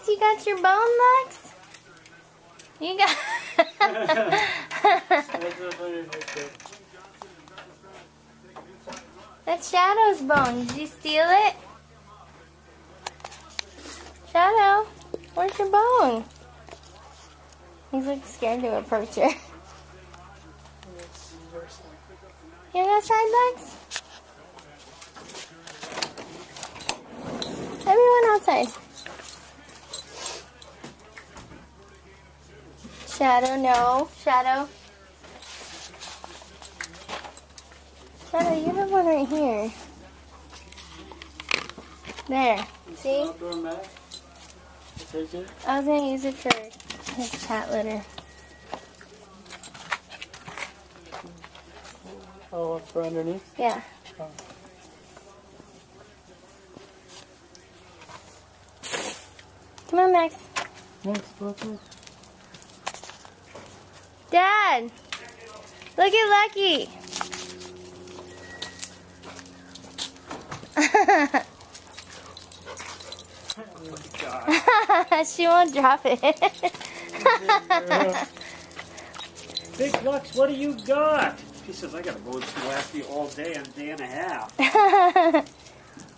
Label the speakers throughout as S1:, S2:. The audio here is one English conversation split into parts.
S1: Lex, you got your bone, Lex? You got... That's Shadow's bone. Did you steal it? Shadow, where's your bone? He's like scared to approach her. You go outside, Lex? Everyone outside. Shadow, no. Shadow. Shadow, you have one right here. There. See? I was going to use it for his cat litter.
S2: Oh, for underneath?
S1: Yeah.
S2: Oh.
S1: Come on, Max.
S2: Max, look.
S1: Dad! Look at Lucky! She won't drop it.
S2: Big Lux, what do you got? She says, I got a bone to last me all day and a day and a half.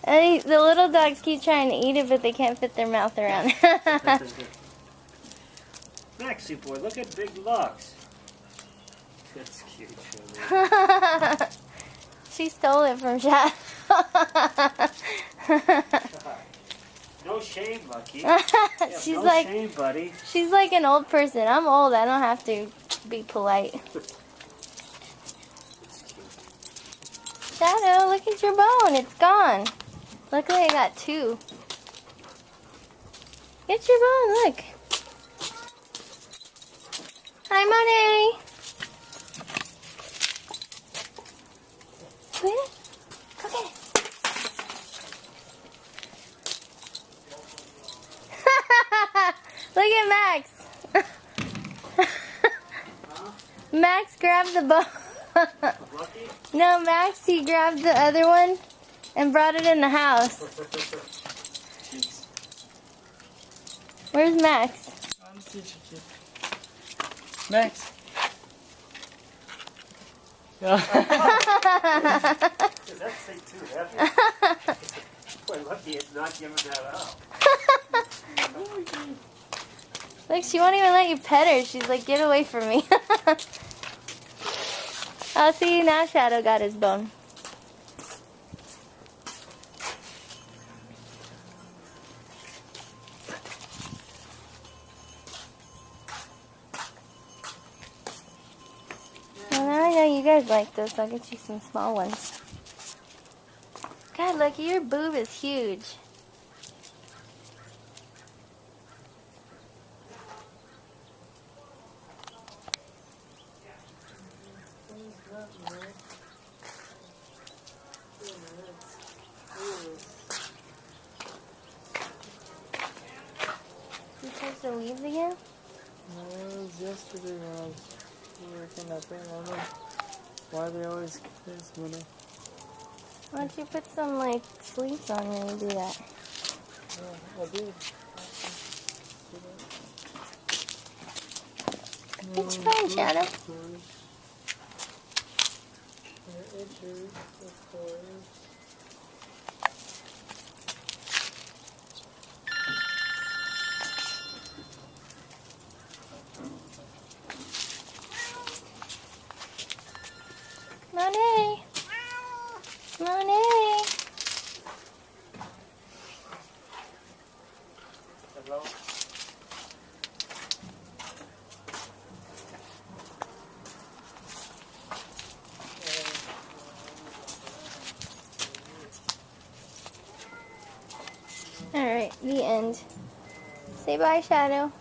S1: And the little dogs keep trying to eat it, but they can't fit their mouth around it.
S2: Maxie boy, look at Big Lux. That's cute.
S1: She stole it from Shadow.
S2: No shame, Lucky.
S1: She's
S2: no
S1: like,
S2: shame, buddy.
S1: she's like an old person. I'm old. I don't have to be polite. Shadow, look at your bone. It's gone. Luckily, I got two. Get your bone. Look. Hi, Monet. Come here. Go get it. Look at Max. Max grabbed the bone.
S2: Lucky?
S1: No, Max, he grabbed the other one and brought it in the house. Where's Max?
S2: Max. That thing too heavy. Boy, Lucky is not giving that up.
S1: Look, she won't even let you pet her. She's like, get away from me. Oh, see, now Shadow got his bone. Well, now I know you guys like this. I'll get you some small ones. God, Lucky, your boob is huge. You supposed to leave again?
S3: No, it was yesterday when I was working that thing. I don't know why they always kiss me.
S1: Why don't you put some, like, sleeves on when you do that?
S3: Yeah, I did.
S1: It's fine, Shadow. Monet! Monet!
S2: Hello?
S1: Alright, the end. Say bye, Shadow.